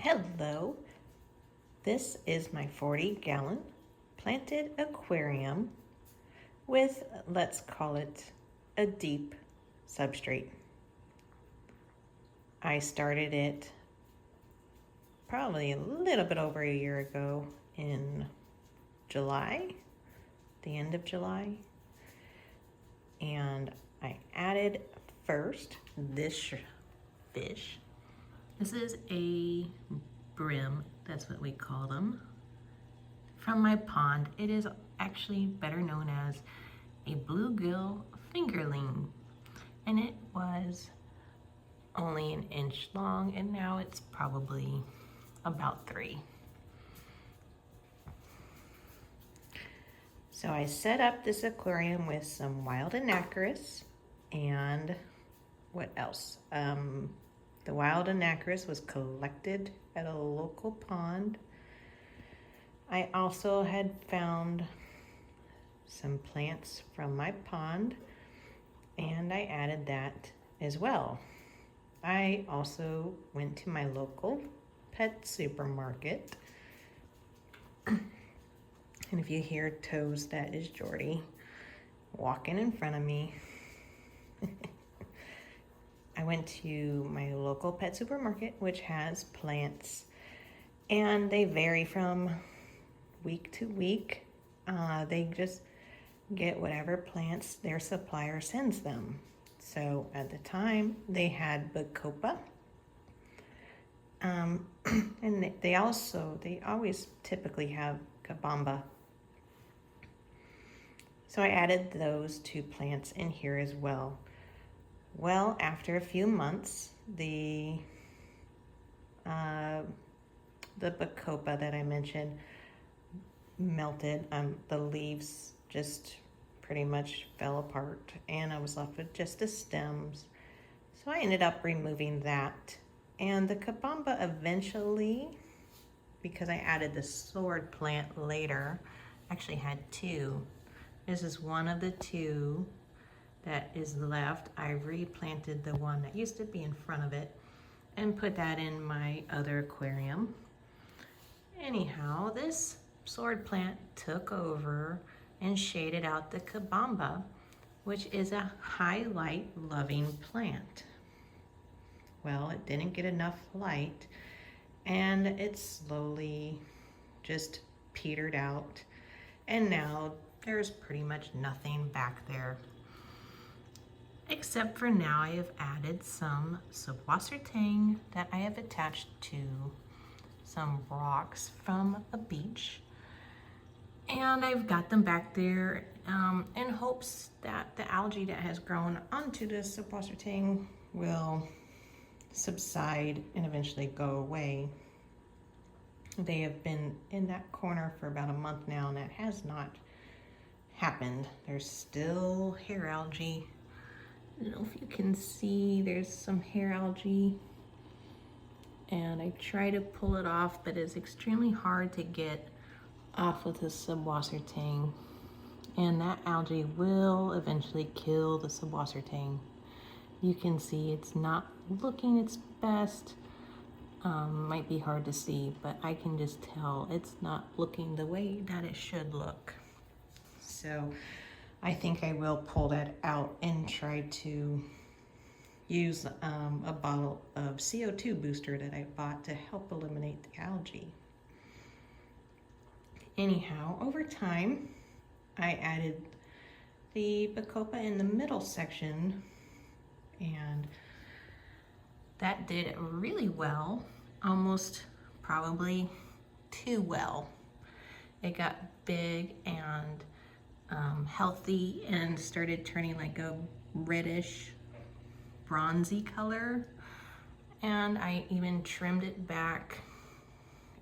Hello, this is my 40-gallon planted aquarium with, let's call it, a deep substrate. I started it probably a little bit over a year ago in July, the end of July, and I added first this fish. This is a brim, that's what we call them, from my pond. It is actually better known as a bluegill fingerling, and it was only an inch long, and now it's probably about 3. So I set up this aquarium with some wild anacharis and what else? The wild anacharis was collected at a local pond. I also had found some plants from my pond, and I added that as well. I also went to my local pet supermarket. And if you hear toes, that is Jordy walking in front of me. I went to my local pet supermarket, which has plants, and they vary from week to week. They just get whatever plants their supplier sends them. So at the time, they had Bacopa, and they always typically have Kabamba. So I added those 2 plants in here as well. Well, after a few months, the Bacopa that I mentioned melted. The leaves just pretty much fell apart, and I was left with just the stems. So I ended up removing that. And the Kabamba eventually, because I added the sword plant later, actually had 2. This is one of the 2 that is left. I replanted the one that used to be in front of it and put that in my other aquarium. Anyhow, this sword plant took over and shaded out the Kabamba, which is a high light loving plant. Well, it didn't get enough light, and it slowly just petered out, and now there's pretty much nothing back there. Except for now I have added some Subwassertang that I have attached to some rocks from a beach. And I've got them back there in hopes that the algae that has grown onto the Subwassertang will subside and eventually go away. They have been in that corner for about a month now, and that has not happened. There's still hair algae. I don't know if you can see, there's some hair algae, and I try to pull it off, but it's extremely hard to get off with the Subwassertang, and that algae will eventually kill the Subwassertang. You can see it's not looking its best. Might be hard to see, but I can just tell it's not looking the way that it should look. So I think I will pull that out and try to use a bottle of CO2 booster that I bought to help eliminate the algae. Anyhow, over time, I added the Bacopa in the middle section, and that did really well, almost probably too well. It got big and healthy and started turning like a reddish bronzy color, and I even trimmed it back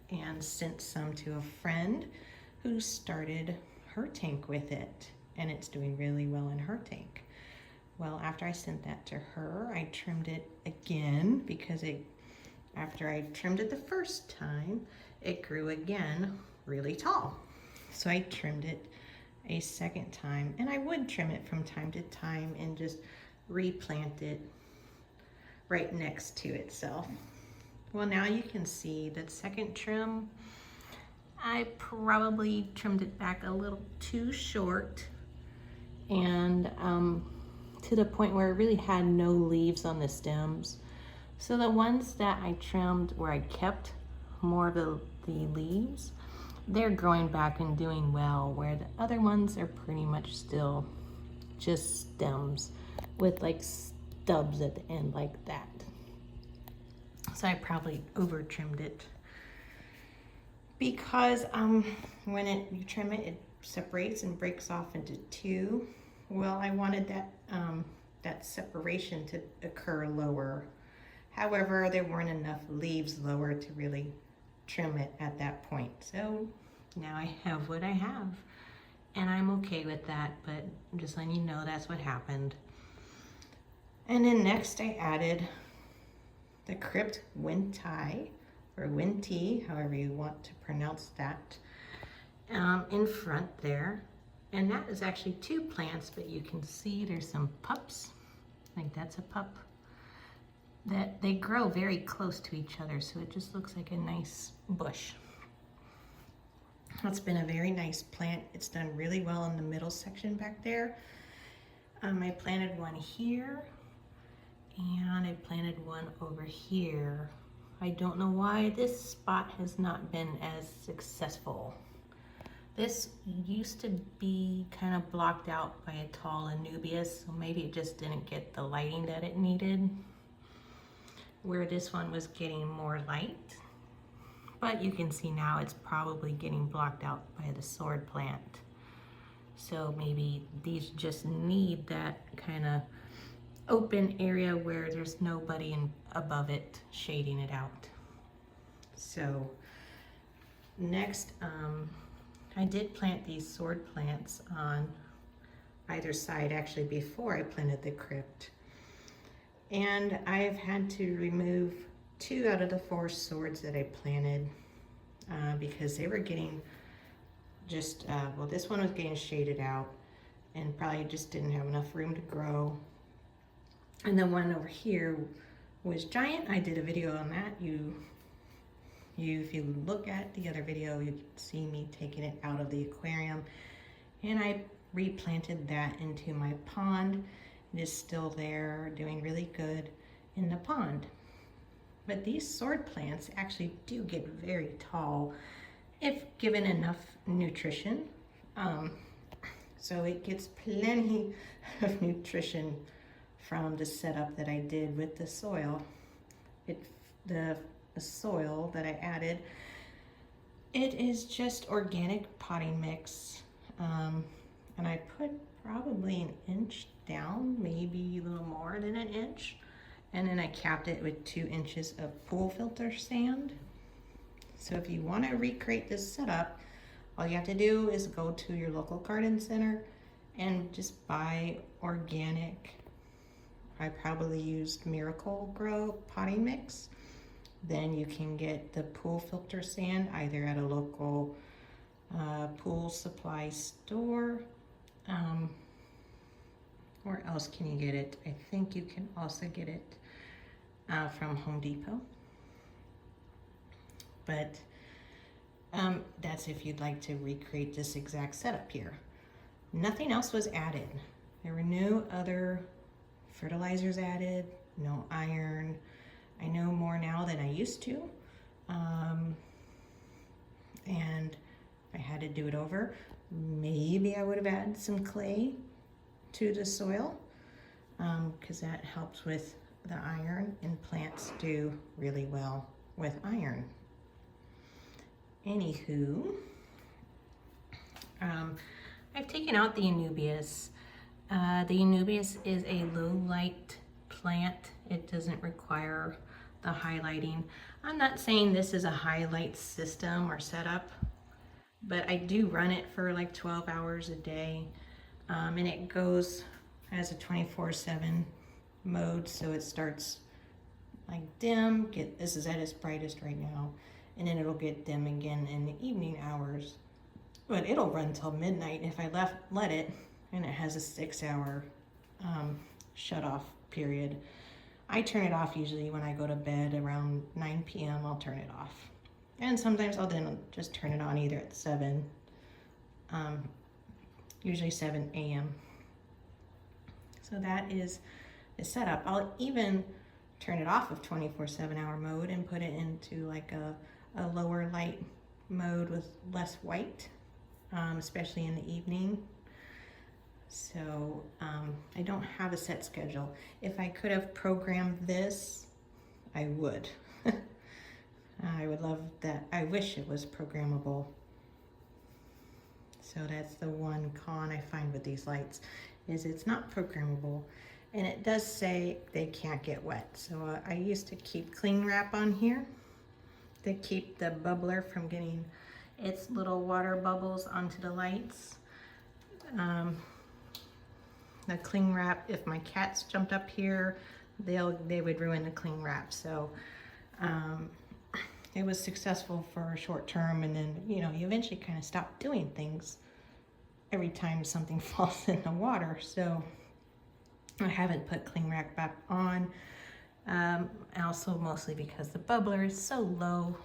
and sent some to a friend who started her tank with it, and it's doing really well in her tank. Well, after I sent that to her, I trimmed it again because after I trimmed it the first time, it grew again really tall. So I trimmed it a second time, and I would trim it from time to time and just replant it right next to itself. Well, now you can see that second trim, I probably trimmed it back a little too short, and to the point where it really had no leaves on the stems. So the ones that I trimmed where I kept more of the leaves, they're growing back and doing well, where the other ones are pretty much still just stems with like stubs at the end like that. So I probably over trimmed it, because when you trim it, it separates and breaks off into two. Well, I wanted that separation to occur lower. However, there weren't enough leaves lower to really trim it at that point. So now I have what I have, and I'm okay with that, but I'm just letting you know that's what happened. And then next I added the crypt wind tie, or wind tea, however you want to pronounce that, in front there. And that is actually two plants, but you can see there's some pups, like that's a pup, that they grow very close to each other, so it just looks like a nice bush. It's been a very nice plant. It's done really well in the middle section back there. I planted one here, and I planted one over here. I don't know why this spot has not been as successful. This used to be kind of blocked out by a tall anubias, so maybe it just didn't get the lighting that it needed, where this one was getting more light. But you can see now it's probably getting blocked out by the sword plant. So maybe these just need that kind of open area where there's nobody above it shading it out. So next, I did plant these sword plants on either side, actually before I planted the crypt. And I've had to remove 2 out of the 4 swords that I planted because they were getting just, well, this one was getting shaded out and probably just didn't have enough room to grow. And the one over here was giant. I did a video on that. If you look at the other video, you can see me taking it out of the aquarium, and I replanted that into my pond. It is still there, doing really good in the pond. But these sword plants actually do get very tall if given enough nutrition. So it gets plenty of nutrition from the setup that I did with the soil. The soil that I added, it is just organic potting mix, and I put probably 1 inch down, maybe a little more than 1 inch, and then I capped it with 2 inches of pool filter sand. So if you want to recreate this setup, all you have to do is go to your local garden center and just buy organic. I probably used Miracle Grow potting mix. Then you can get the pool filter sand either at a local pool supply store. Where else can you get it? I think you can also get it from Home Depot. But that's if you'd like to recreate this exact setup here. Nothing else was added. There were no other fertilizers added, no iron. I know more now than I used to, and I had to do it over. Maybe I would have added some clay to the soil, because that helps with the iron, and plants do really well with iron. Anywho, I've taken out the anubias. The anubias is a low light plant. It doesn't require the highlighting. I'm not saying this is a highlight system or setup, but I do run it for like 12 hours a day, and it goes as a 24/7 mode. So it starts like dim, this is at its brightest right now, and then it'll get dim again in the evening hours. But it'll run till midnight if I let it, and it has a 6-hour shut off period. I turn it off usually when I go to bed around 9 p.m. I'll turn it off. And sometimes I'll then just turn it on either at 7, usually 7 a.m. So that is the setup. I'll even turn it off of 24/7 hour mode and put it into like a lower light mode with less white, especially in the evening. So I don't have a set schedule. If I could have programmed this, I would. I would love that. I wish it was programmable. So that's the one con I find with these lights, is it's not programmable. And it does say they can't get wet. So I used to keep cling wrap on here to keep the bubbler from getting its little water bubbles onto the lights. The cling wrap, if my cats jumped up here, they would ruin the cling wrap. So it was successful for a short term, and then you eventually kind of stop doing things every time something falls in the water. So I haven't put cling wrap back on. Also mostly because the bubbler is so low.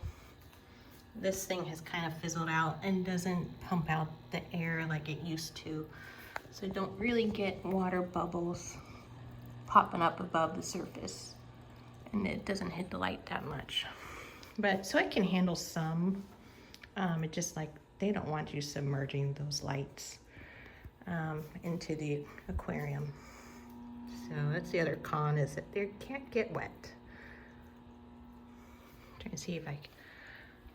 This thing has kind of fizzled out and doesn't pump out the air like it used to. So don't really get water bubbles popping up above the surface, and it doesn't hit the light that much. But so I can handle some. It just like they don't want you submerging those lights into the aquarium. So that's the other con, is that they can't get wet. I'm trying to see if I can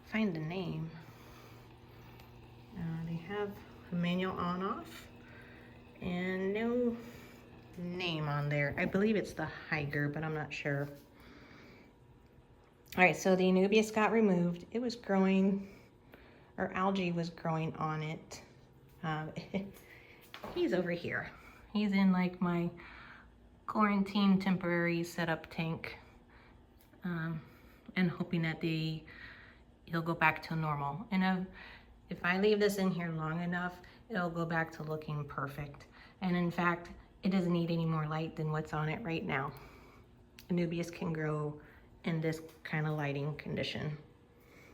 find the name. They have a manual on-off and no name on there. I believe it's the Higer, but I'm not sure. All right, so the Anubias got removed. It was growing, or algae was growing on it. He's over here. He's in like my quarantine temporary setup tank, and hoping that he'll go back to normal. And if I leave this in here long enough, it'll go back to looking perfect. And in fact, it doesn't need any more light than what's on it right now. Anubias can grow in this kind of lighting condition.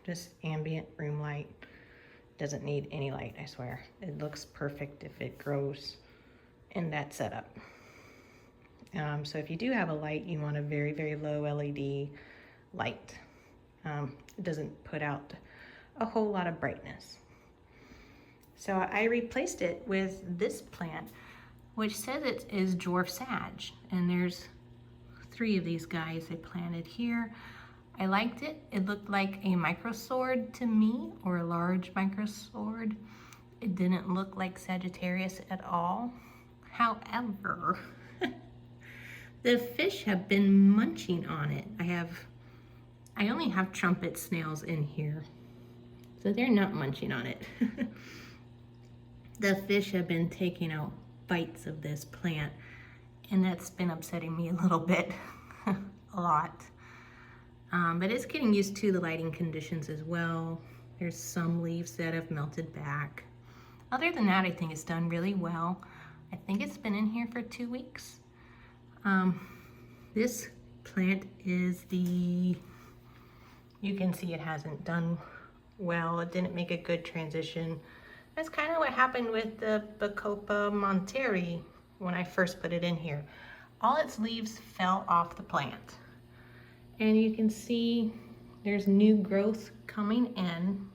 Just ambient room light. Doesn't need any light, I swear. It looks perfect if it grows in that setup. So if you do have a light, you want a very, very low LED light. It doesn't put out a whole lot of brightness. So I replaced it with this plant, which says it is dwarf sag. And there's 3 of these guys I planted here. I liked it. It looked like a microsword to me, or a large microsword. It didn't look like Sagittarius at all. However, the fish have been munching on it. I only have trumpet snails in here, so they're not munching on it. The fish have been taking out bites of this plant, and that's been upsetting me a little bit, a lot. But it's getting used to the lighting conditions as well. There's some leaves that have melted back. Other than that, I think it's done really well. I think it's been in here for 2 weeks. This plant is you can see it hasn't done well. It didn't make a good transition. That's kind of what happened with the Bacopa Monteri when I first put it in here. All its leaves fell off the plant. And you can see there's new growth coming in.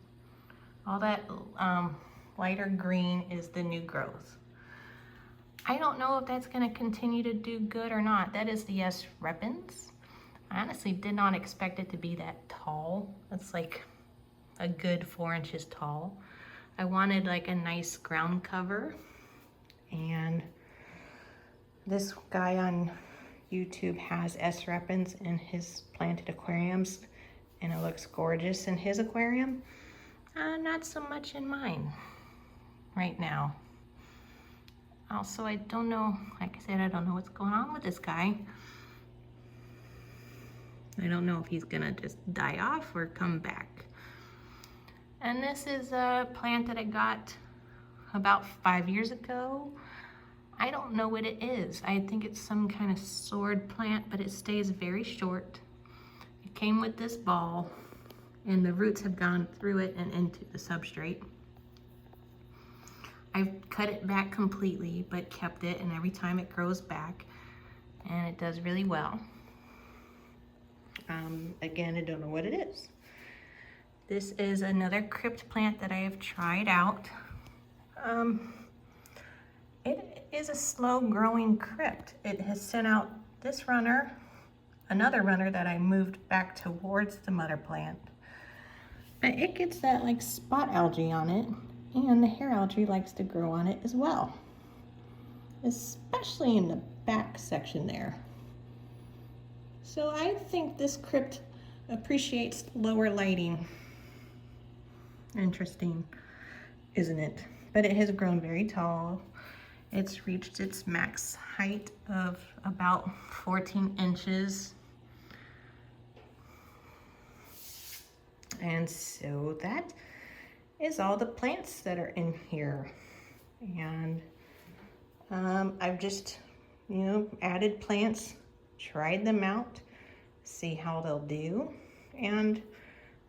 All that lighter green is the new growth. I don't know if that's going to continue to do good or not. That is the S. repens. I honestly did not expect it to be that tall. It's like a good 4 inches tall. I wanted like a nice ground cover. And this guy on YouTube has S. repens in his planted aquariums, and it looks gorgeous in his aquarium. Not so much in mine right now. Also, I don't know, like I said, I don't know what's going on with this guy. I don't know if he's gonna just die off or come back. And this is a plant that I got about 5 years ago. I don't know what it is. I think it's some kind of sword plant, but it stays very short. It came with this ball, and the roots have gone through it and into the substrate. I've cut it back completely, but kept it, and every time it grows back, and it does really well. Again, I don't know what it is. This is another crypt plant that I have tried out. It is a slow growing crypt. It has sent out this runner, another runner that I moved back towards the mother plant. But it gets that like spot algae on it, and the hair algae likes to grow on it as well, especially in the back section there. So I think this crypt appreciates lower lighting. Interesting, isn't it? But it has grown very tall. It's reached its max height of about 14 inches. And so that is all the plants that are in here. And I've just, added plants, tried them out, see how they'll do. And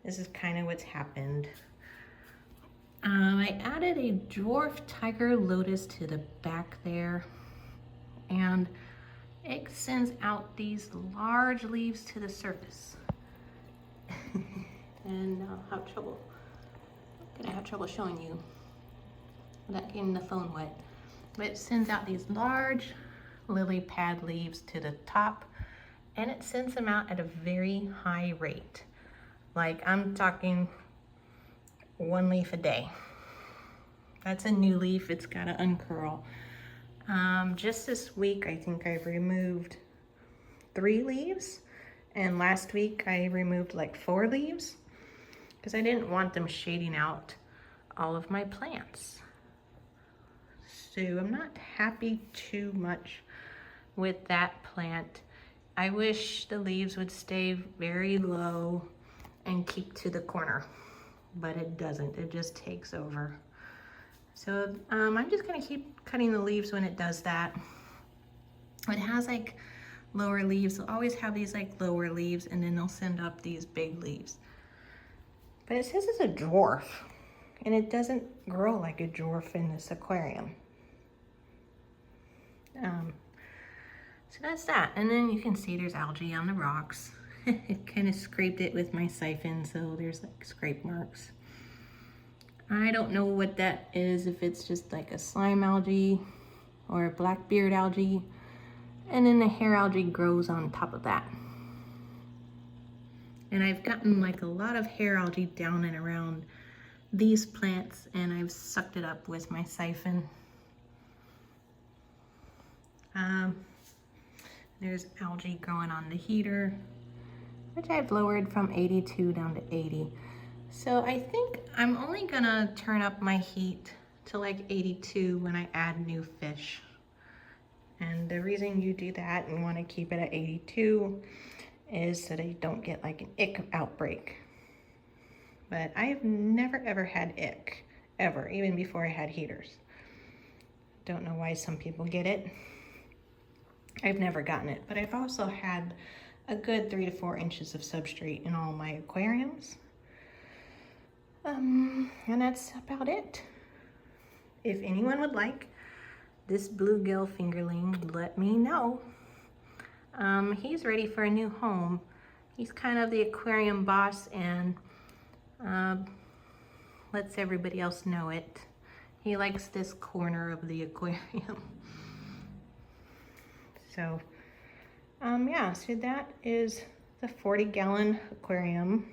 this is kind of what's happened. I added a dwarf tiger lotus to the back there, and it sends out these large leaves to the surface. And I'm gonna have trouble showing you without getting the phone wet. But it sends out these large lily pad leaves to the top, and it sends them out at a very high rate. Like, I'm talking 1 leaf a day. That's a new leaf, it's gotta uncurl. Just this week, I think I've removed 3 leaves, and last week I removed like 4 leaves because I didn't want them shading out all of my plants. So I'm not happy too much with that plant. I wish the leaves would stay very low and keep to the corner, but it doesn't, it just takes over. So I'm just gonna keep cutting the leaves when it does that. It has like lower leaves, they'll always have these like lower leaves, and then they'll send up these big leaves. But it says it's a dwarf, and it doesn't grow like a dwarf in this aquarium. So that's that. And then you can see there's algae on the rocks. It kind of scraped it with my siphon, so there's like scrape marks. I don't know what that is, if it's just like a slime algae or a blackbeard algae. And then the hair algae grows on top of that. And I've gotten like a lot of hair algae down and around these plants, and I've sucked it up with my siphon. There's algae growing on the heater, which I've lowered from 82 down to 80. So I think I'm only gonna turn up my heat to like 82 when I add new fish. And the reason you do that and want to keep it at 82 is so that you don't get like an ick outbreak. But I have never ever had ick, ever, even before I had heaters. Don't know why some people get it. I've never gotten it, but I've also had a good 3 to 4 inches of substrate in all my aquariums. And that's about it. If anyone would like this bluegill fingerling, let me know. He's ready for a new home. He's kind of the aquarium boss and lets everybody else know it. He likes this corner of the aquarium. So, yeah, so that is the 40-gallon aquarium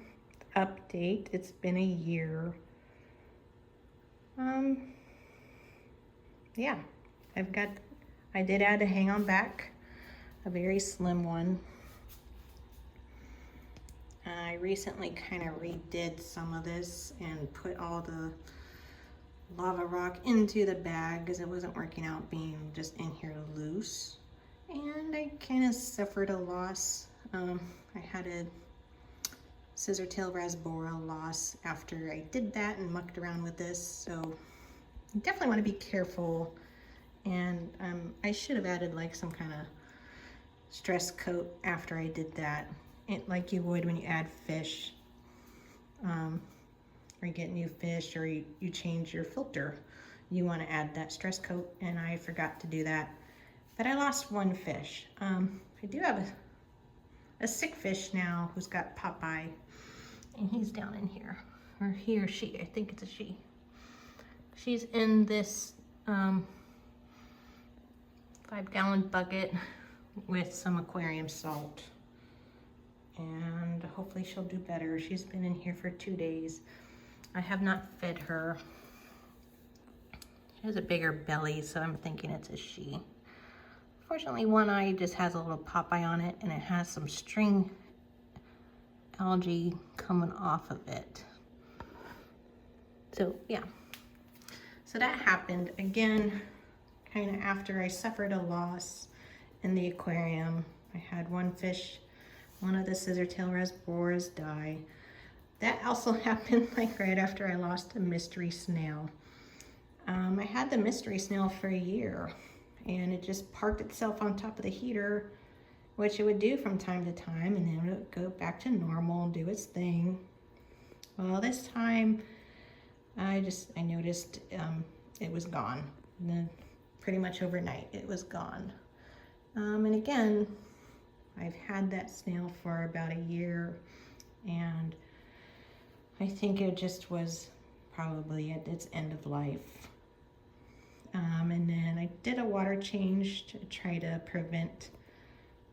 update. It's been a year. Yeah, I did add a hang on back, a very slim one. I recently kind of redid some of this and put all the lava rock into the bag because it wasn't working out being just in here loose. And I kind of suffered a loss. I had a scissor tail rasbora loss after I did that and mucked around with this. So you definitely want to be careful And I should have added like some kind of stress coat after I did that, like you would when you add fish, or you get new fish, or you change your filter. You want to add that stress coat, and I forgot to do that. But I lost one fish. I do have a sick fish now who's got Popeye, and he's down in here, or he or she, I think it's a she. She's in this 5-gallon bucket with some aquarium salt, and hopefully she'll do better. She's been in here for 2 days. I have not fed her. She has a bigger belly, so I'm thinking it's a she. Fortunately, one eye just has a little Popeye on it, and it has some string algae coming off of it. So yeah, so that happened again, kind of after I suffered a loss in the aquarium. I had one fish, one of the scissor-tail rasboras die. That also happened like right after I lost a mystery snail. I had the mystery snail for a year, and it just parked itself on top of the heater, which it would do from time to time, and then it would go back to normal and do its thing. Well, this time I noticed it was gone. And then pretty much overnight it was gone. And again, I've had that snail for about a year, and I think it just was probably at its end of life. And then I did a water change to try to prevent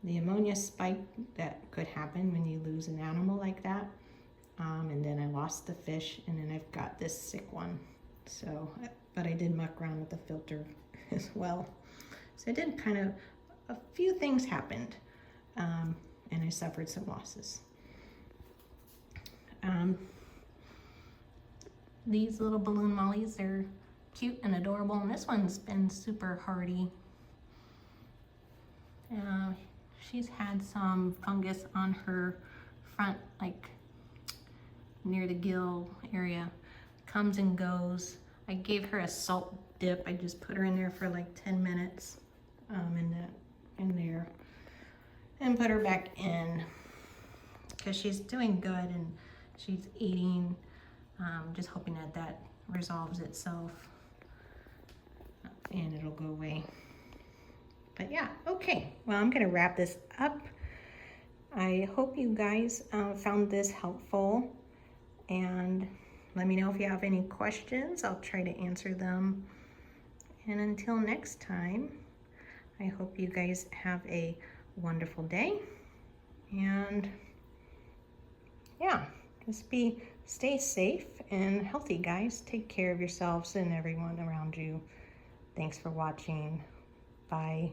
the ammonia spike that could happen when you lose an animal like that. And then I lost the fish, and then I've got this sick one. So, but I did muck around with the filter as well. So I did kind of, a few things happened, and I suffered some losses. These little balloon mollies, they're cute and adorable, and this one's been super hardy. She's had some fungus on her front, like near the gill area. Comes and goes. I gave her a salt dip. I just put her in there for like 10 minutes in there, and put her back in, because she's doing good and she's eating. Just hoping that that resolves itself and it'll go away. But yeah, okay. Well, I'm gonna wrap this up. I hope you guys found this helpful, and let me know if you have any questions. I'll try to answer them. And until next time, I hope you guys have a wonderful day. And yeah, stay safe and healthy, guys. Take care of yourselves and everyone around you. Thanks for watching. Bye.